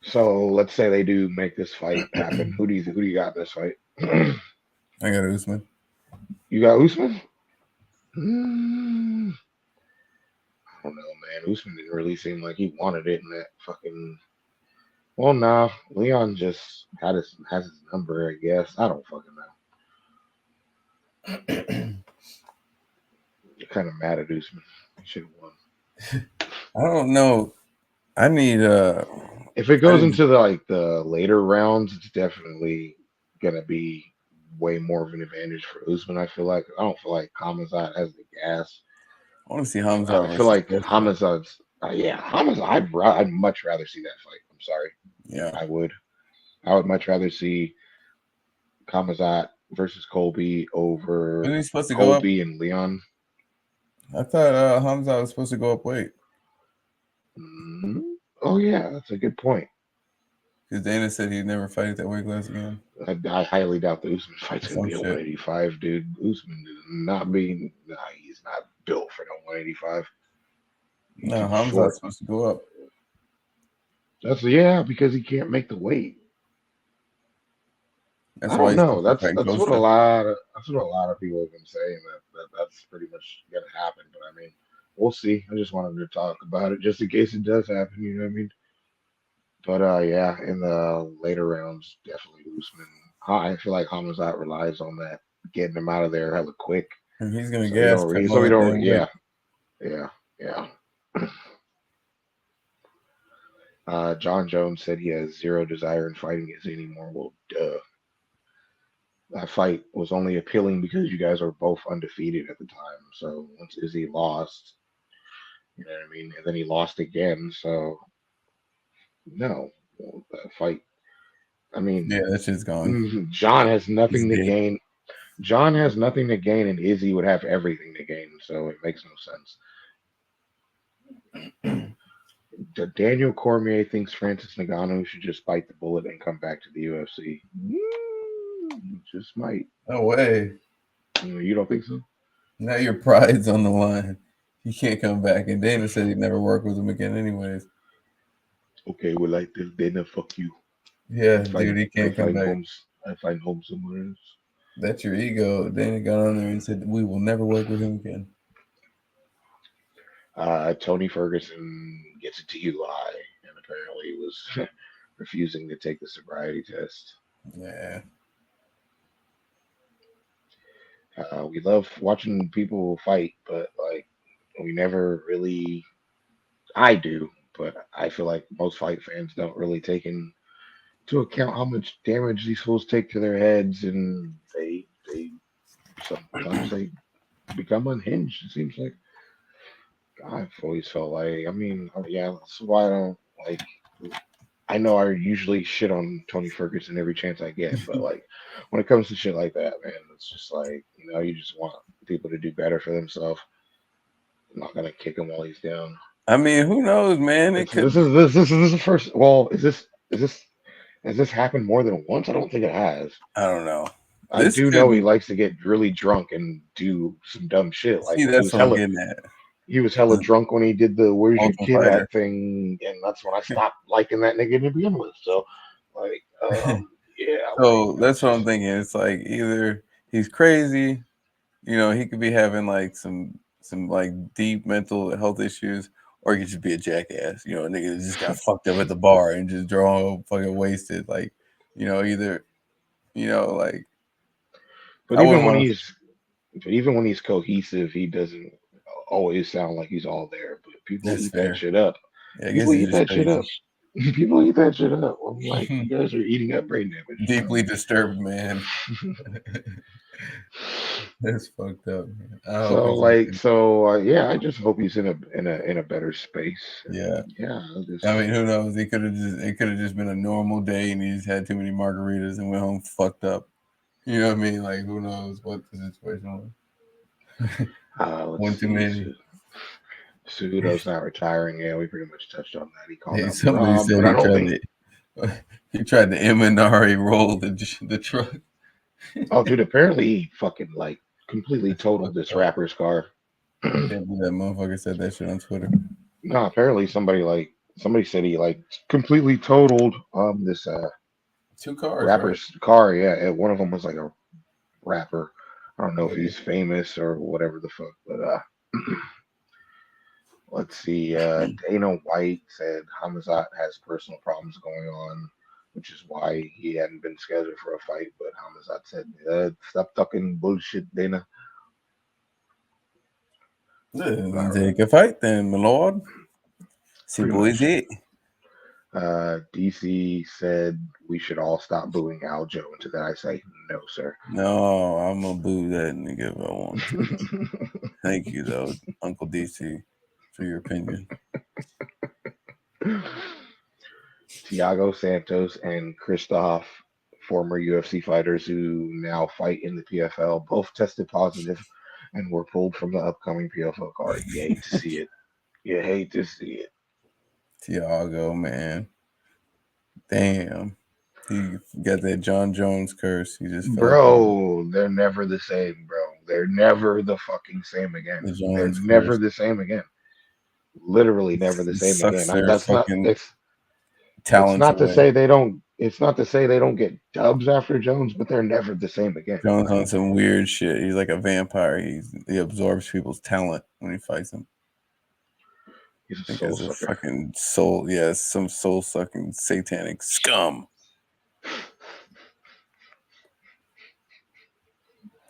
So let's say they do make this fight happen. Who do you got in this fight? I got Usman. You got Usman? I don't know, man. Usman didn't really seem like he wanted it in that fucking. Well, nah. Leon just has his number, I guess. I don't fucking know. You're kind of mad at Usman. He should have won. I don't know. I need If it goes into the later rounds, it's definitely gonna be way more of an advantage for Usman. I feel like I don't feel like Hamzat has the gas. I want to see Hamza I feel versus like Usman. Hamzat's Hamzat. I'd much rather see that fight. I'm sorry. Yeah, I would. I would much rather see Hamzat versus Colby over wasn't he supposed to go up? Colby and Leon. I thought Hamza was supposed to go up weight. Oh yeah, that's a good point. Because Dana said he'd never fight at that weight class again. I highly doubt the Usman fight's gonna Some be a shit. 185, dude. Usman is not being. Nah, he's not built for no 185. He's No, too Hamza's short. supposed to go up. That's because he can't make the weight. That's I why don't he's know. supposed to That's fight that's what a Costa. lot of people have been saying that's pretty much gonna happen. But I mean, we'll see. I just wanted to talk about it just in case it does happen. You know what I mean? But yeah, in the later rounds, definitely Usman. I feel like Hamzat relies on that getting him out of there hella quick, And he's gonna so we gas don't. cut So all we that don't. damn weight. Yeah. John Jones said he has zero desire in fighting Izzy anymore. Well, duh. That fight was only appealing because you guys were both undefeated at the time. So once Izzy lost, you know what I mean, and then he lost again. So no, that fight. I mean, Yeah, that shit's gone. John has He's nothing to dead. gain. John has nothing to gain, and Izzy would have everything to gain. So it makes no sense. Daniel Cormier thinks Francis Ngannou should just bite the bullet and come back to the UFC. Just might. No way. You don't think so? Now your pride's on the line. You can't come back. And Dana said he'd never work with him again, anyways. Okay, well, like this, Dana, fuck you. Yeah, dude, he can't come back. I find home somewhere else. That's your ego. Dana got on there and said we will never work with him again. Tony Ferguson gets a DUI and apparently was refusing to take the sobriety test. Yeah. We love watching people fight, but like we never really. I do, but I feel like most fight fans don't really take in to account how much damage these fools take to their heads, and they sometimes they become unhinged. It seems like I've always felt like. I mean, yeah, that's why I don't like. I know I usually shit on Tony Ferguson every chance I get, but like when it comes to shit like that, man, it's just like you just want people to do better for themselves. I'm not gonna kick him while he's down. I mean, who knows, man? It This could. this is this this is the first. Well, is this has this happened more than once? I don't think it has. I don't know. I This do could know he likes to get really drunk and do some dumb shit. Like see. That's what I'm getting at. he was hella The drunk when he did the "Where's your Ultimate kid Fighter. at" thing, and that's when I stopped liking that nigga to begin with. So, like, yeah, like So that's that's what I'm just thinking. It's like either he's crazy, he could be having like some like deep mental health issues, or he could just be a jackass. A nigga that just got fucked up at the bar and just draw fucking wasted. Like, either like but I wouldn't even when want to. he's cohesive, he doesn't always sound like he's all there. But people That's eat that fair. shit up. Yeah, I guess People he's eat just that shit crazy. up. People eat that shit up. I'm like, you guys are eating up brain damage. Deeply disturbed man. That's fucked up, man. I hope So he's like, okay. so yeah, I just hope he's in a better space. Yeah. And yeah, I'll I mean, just who knows? It could have just been a normal day, and he just had too many margaritas and went home fucked up. You know what I mean? Like, who knows what the situation was? let's One too see. many. Cejudo's not retiring. Yeah, we pretty much touched on that. He called Hey, out somebody Rob, said but I don't think. he tried to Eminari roll the truck. Oh, dude, apparently he fucking like completely That's totaled fucked this up. rapper's car. I can't believe that motherfucker said that shit on Twitter. No, apparently somebody said he like completely totaled this Two cars, right? rapper's car. Yeah, and one of them was like a rapper. I don't know if Okay. he's famous or whatever the fuck, but let's see. Dana White said Hamzat has personal problems going on, which is why he hadn't been scheduled for a fight. But Hamzat said, "Stop talking bullshit, Dana." Take a fight then, my lord. Pretty Simple as much. it. DC said we should all stop booing Aljo, and to that I say, no, sir. No, I'm gonna boo that nigga if I want to. Thank you, though, Uncle DC, for your opinion. Thiago Santos and Christoph, former UFC fighters who now fight in the PFL, both tested positive and were pulled from the upcoming PFL card. You hate to see it. You hate to see it. Tiago, man. Damn. He got that John Jones curse. He just fell up on Bro, they're never the same, bro. They're never the fucking same again. the They're Jones never curse. the same again. Literally never the It same sucks again. their That's not fucking it's talents not to away. say they don't it's not to say they don't get dubs after Jones, but they're never the same again. Jones on some weird shit. He's like a vampire. He absorbs people's talent when he fights them. He's a I think soul it's a sucker. fucking soul. Yeah, some soul sucking satanic scum.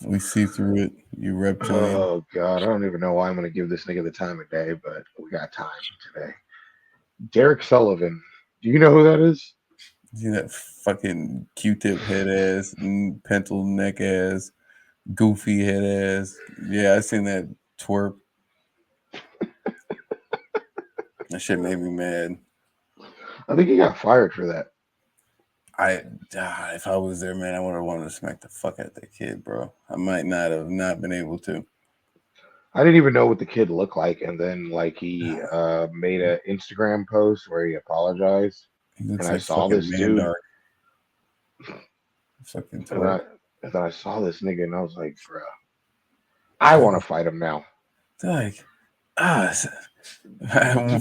We see through it, you reptilian. Oh god, I don't even know why I'm gonna give this nigga the time of day, but we got time today. Derek Sullivan. Do you know who that is? See that fucking Q-tip head ass, pencil neck ass, goofy head ass. Yeah, I seen that twerp. That shit made me mad. I think he got fired for that. If I was there, man, I would have wanted to smack the fuck out of that kid, bro. I might not have not been able to. I didn't even know what the kid looked like, and then like he made an Instagram post where he apologized, He and looks I like saw fucking this dude, Mandark. Fucking and twerp. I saw this nigga, and I was like, bruh, I want to fight him now, Like, ah,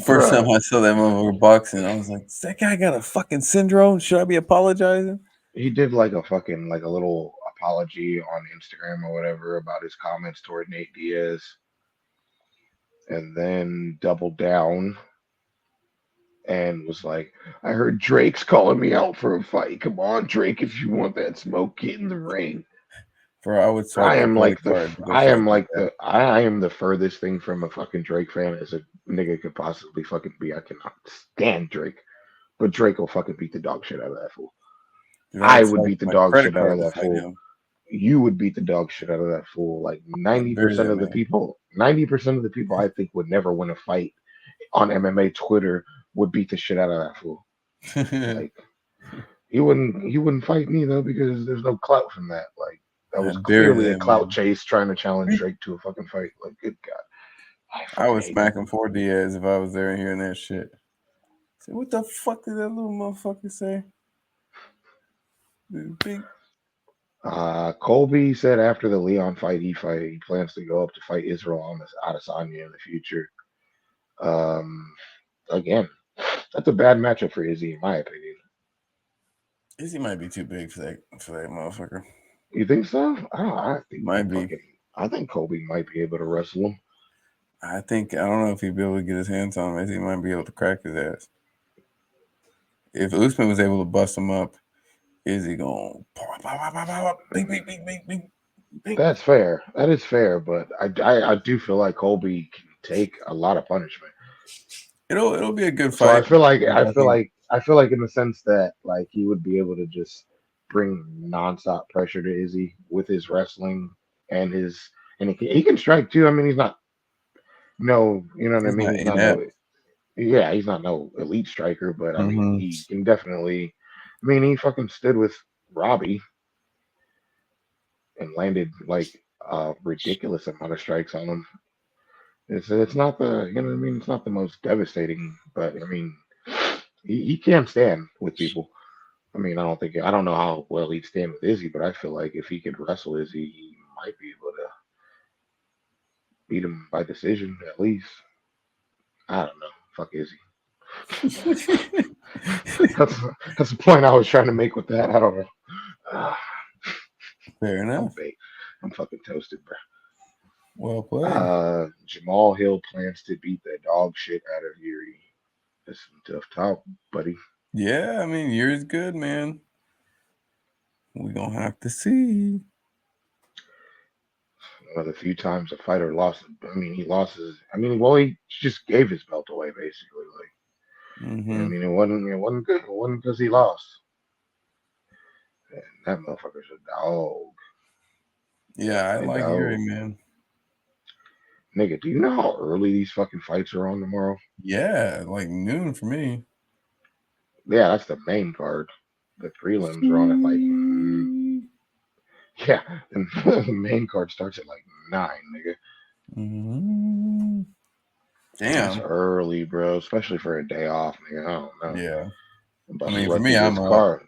first time bruh. I saw that motherfucker boxing, I was like, does that guy got a fucking syndrome? Should I be apologizing? He did like a fucking like a little apology on Instagram or whatever about his comments toward Nate Diaz, and then doubled down and was like, I heard Drake's calling me out for a fight. Come on, Drake, if you want that smoke, get in the ring. Bro, I would swipe I my am credit like the card to go I fight am that like guy. I am the furthest thing from a fucking Drake fan as a nigga could possibly fucking be. I cannot stand Drake, but Drake will fucking beat the dog shit out of that fool. Dude, I I would would swipe beat the my dog credit shit out of card to that fight fool. him. You would beat the dog shit out of that fool. Like I'd bury 90% that of the man. people, 90% of the people I think would never win a fight on MMA Twitter would beat the shit out of that fool. Like he wouldn't fight me though because there's no clout from that. Like that was I'd bury clearly a that clout man. chase trying to challenge Drake to a fucking fight. Like good God, I I fucking would hate that smack him dude. for Diaz if I was there and hearing that shit. Say, what the fuck did that little motherfucker say? Big. Colby said after the Leon fight, he plans to go up to fight Israel on this Adesanya in the future. Um, again, that's a bad matchup for Izzy, in my opinion. Izzy might be too big for that motherfucker. You think so? I don't. Might be. I think Colby might be able to wrestle him. I don't know if he'd be able to get his hands on him. Izzy might be able to crack his ass. If Usman was able to bust him up, Izzy going bing, bing, bing, bing, bing, bing. That's fair. That is fair, but I do feel like Colby can take a lot of punishment. It'll be a good So I fight. feel like I think in the sense that like he would be able to just bring nonstop pressure to Izzy with his wrestling and he can strike too. I mean, he's not no, you know what I he's mean. not He's not inept. no, yeah, he's not no elite striker, but I mean, Mm-hmm. he can definitely. I mean, he fucking stood with Robbie and landed like a ridiculous amount of strikes on him. It's not the you know what I mean. It's not the most devastating, but I mean, he can stand with people. I mean, I don't know how well he'd stand with Izzy, but I feel like if he could wrestle Izzy, he might be able to beat him by decision at least. I don't know. Fuck Izzy. That's that's the point I was trying to make with that. I don't know. Uh, Fair I'm enough. baked. I'm fucking toasted, bro. Well played. Jamal Hill plans to beat the dog shit out of Yuri. That's some tough talk, buddy. Yeah, I mean, yours good, man. We gonna have to see. One of the few times a fighter lost. I mean, he lost his. I mean, well, he just gave his belt away basically. Like, you know, I Mm-hmm. mean, it wasn't good. It wasn't because he lost. And that motherfucker's a dog. Yeah, I A like Yuri, dog. man. Nigga, do you know how early these fucking fights are on tomorrow? Yeah, like noon for me. Yeah, that's the main card. The prelims are on at like yeah, and the main card starts at like 9, nigga. Mm-hmm. That's Damn. early, bro. Especially for a day off, nigga. I don't know. Yeah. I'm I about to mean, for run me, through I'm this up. card.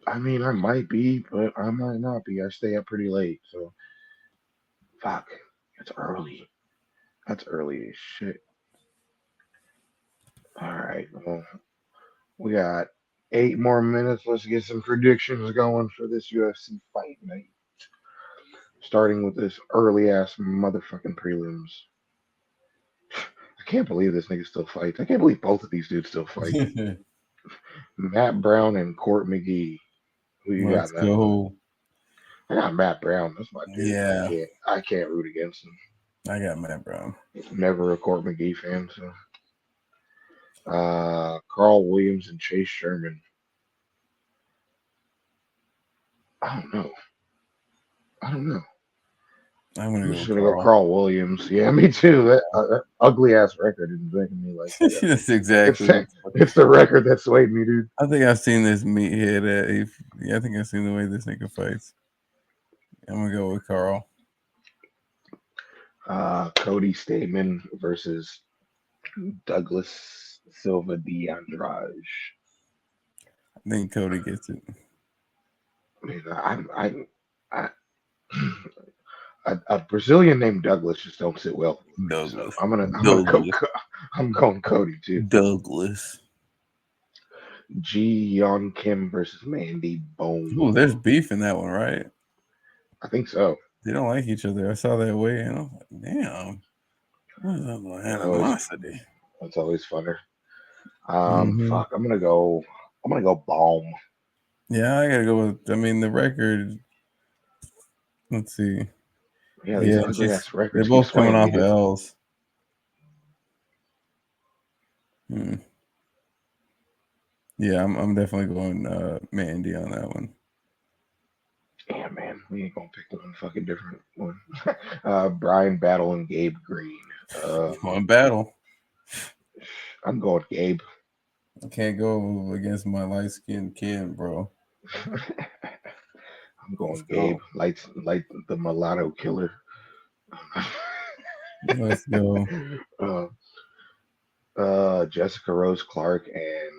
I mean, I might be, but I might not be. I stay up pretty late, so fuck. It's early. That's early as shit. All right, well, we got 8 more minutes. Let's get some predictions going for this UFC fight night. Starting with this early ass motherfucking prelims. I can't believe this nigga still fights. I can't believe both of these dudes still fight. Matt Brown and Court McGee. Who you got Let's in that one? go. I got Matt Brown. That's my dude. Yeah, I can't root against him. I got Matt Brown. Never a Court McGee fan. So, Carl Williams and Chase Sherman. I don't know. I don't know. I'm gonna I'm go just with gonna go Carl. Carl Williams. Yeah, me too. That ugly ass record is making me like that. That's It's exactly what. it's the record that swayed me, dude. I think I've seen this meathead. Yeah, I think I've seen the way this nigga fights. I'm gonna go with Carl. Cody Stamen versus Douglas Silva de Andrade. I think Cody gets it. I mean, I a Brazilian named Douglas just don't sit well with me. So Douglas. I'm gonna go. Douglas. I'm going Cody too. Douglas. Ji Yeon Kim versus Mandy Oh, Bone. there's beef in that one, right? I think so. They don't like each other. I saw that way, and I was like, damn, what is that little That's always animosity? that's always funner. Mm-hmm. Fuck. I'm gonna go Baum. Yeah, I gotta go with. I mean, the record. Let's see. Yeah, these Yeah, ugly ass they're records keep both coming swaying me, off of dude. L's. Hmm. Yeah, I'm definitely going Mandy on that one. Yeah, man, we ain't gonna pick one fucking different one. Brian Battle and Gabe Green. Going battle. I'm going Gabe. I can't go against my light skinned kid, bro. I'm Let's going Gabe. go. Like the mulatto killer. Let's go. uh, Jessica Rose Clark and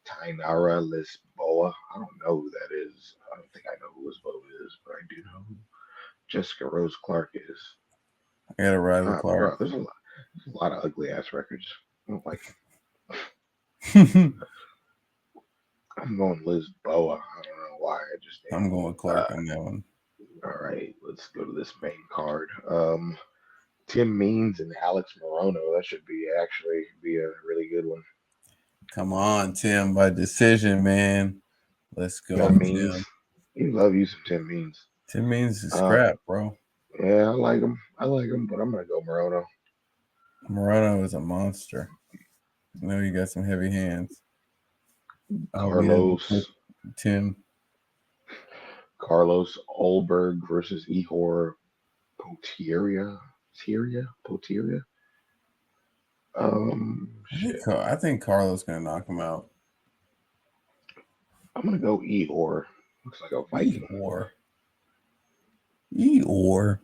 Tainara Lisboa. I don't know who that is. I don't think I know who Lisboa is, but I do know who Jessica Rose Clark is. I gotta ride with Clark. Bro, there's a lot of ugly ass records. I don't like them. I'm I'm going Lisboa. I don't know why. I just going with am. Clark on that one. All right, let's go to this main card. Tim Means and Alex Morono. That should be actually be a really good one. Come on, Tim, by decision, man. Let's Got go, Means. Tim. You love you some Tim Means. Tim means Uh, scrap, bro. yeah, I like him. I like him, but I'm gonna go Morono. Morano is a monster. I know you got some heavy hands. I'll be able to pick Carlos Tim. Carlos Olberg versus Ihor Poteria. Shit. I think Carlos gonna knock him out. I'm gonna go Ihor. Looks like a Viking. Eeyore. Eeyore.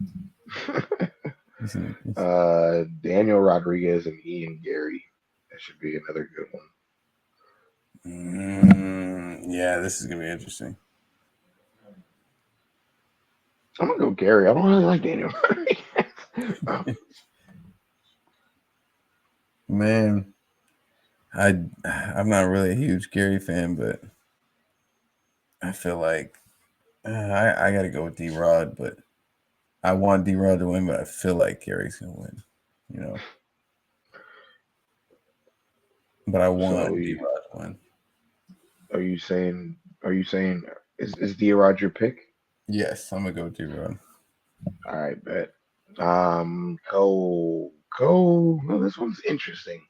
Daniel Rodriguez and Ian Gary. That should be another good one. Yeah, this is gonna be interesting. I'm gonna go Gary. I don't really like Daniel Rodriguez. Man, I'm not really a huge Gary fan, but I feel like I got to go with D Rod. But I want D Rod to win, but I feel like Gary's gonna win. You know, but I So want D Rod to win. are you saying? Are you saying is D Rod your pick? Yes, I'm gonna go with D Rod. All right, bet. Cole. No, this one's interesting.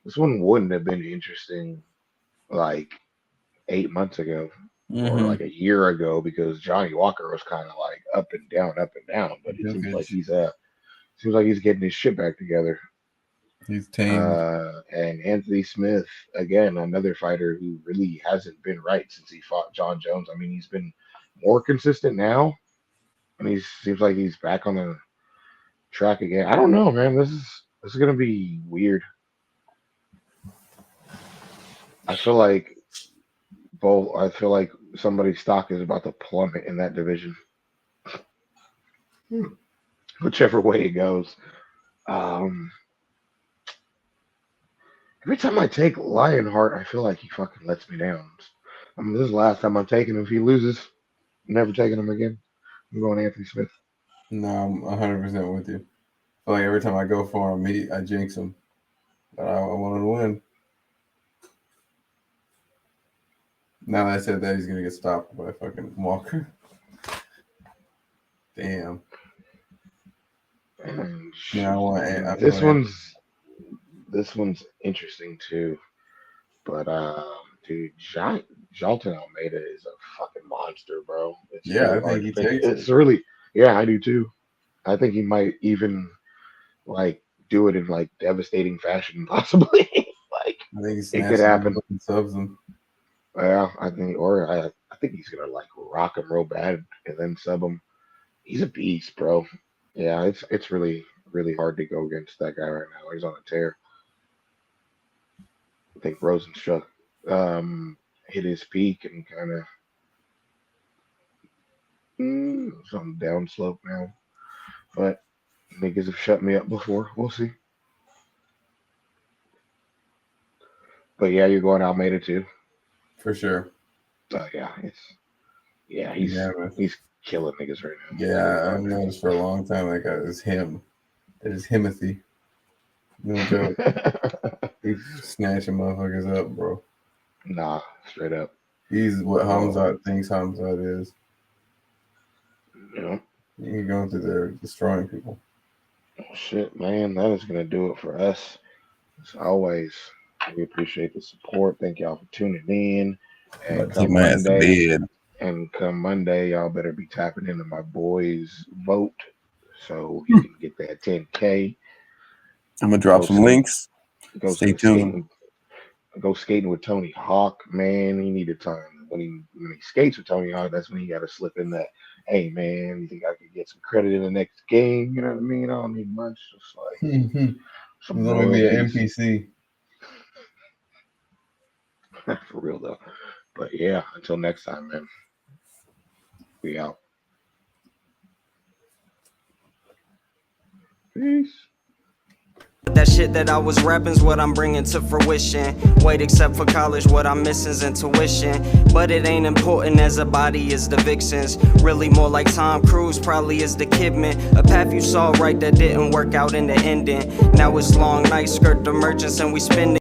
This one wouldn't have been interesting like 8 months ago or Mm-hmm. like a year ago because Johnny Walker was kind of like up and down, up and down. But it Jokic, seems like he's getting his shit back together. he's tamed. And Anthony Smith again, another fighter who really hasn't been right since he fought John Jones. I mean, he's been more consistent now, and he seems like he's back on the track again. I don't know, man. This is gonna be weird. I feel like I feel like somebody's stock is about to plummet in that division, whichever way it goes. Um, every time I take Lionheart, I feel like he fucking lets me down. I mean, this is the last time I'm taking him. If he loses, I'm never taking him again. I'm going Anthony Smith. No, I'm 100% with you. I feel like every time I go for him, I jinx him. But I want him to win. Now that I said that, he's gonna get stopped by fucking Walker. Damn. And Yeah, man, I'm going this one's interesting too. But dude, Jalton Almeida is a fucking monster, bro. It's Yeah, really I think hard to he pick. takes it. It's really, yeah, I do too. I think he might even like do it in like devastating fashion, possibly. Like I think he it could snatches him happen. up and subs him. Yeah, I think he's gonna like rock him real bad and then sub him. He's a beast, bro. Yeah, it's really hard to go against that guy right now. He's on a tear. I think Rosenstruck hit his peak and kind of it's on the down slope now. But niggas have shut me up before. We'll see. But yeah, you're going Almeida too. For sure. Yeah, Yeah, man. he's killing niggas right now. It's really Yeah, I've hard. noticed for a long time that guy is him. It is Himothy. No joke. He's snatching motherfuckers up, bro. Nah, straight up. He's what Oh, Hamzat thinks Hamzat is. you know, He's going through there destroying people. shit, man, that is gonna do it for us. As always. We appreciate the support. Thank y'all for tuning in. I'm And about to take my ass to bed. come Monday, y'all better be tapping into my boy's vote so he can get that 10K. I'm gonna drop Go some skate, links. go Stay tuned. skating with Tony Hawk. Man, he needed time. When he skates with Tony Hawk, that's when he got to slip in that. Hey man, you think I could get some credit in the next game? You know what I mean? I don't need much. Just like some Let me be an royalties. NPC. For real though. But yeah, until next time, man. We out. Peace. That shit that I was rapping's what I'm bringing to fruition. Wait, except for college, what I'm missing's intuition. But it ain't important as a body is the vixens. Really more like Tom Cruise, probably is the Kidman. A path you saw right that didn't work out in the ending. Now it's long nights, skirt the merchants, and we spend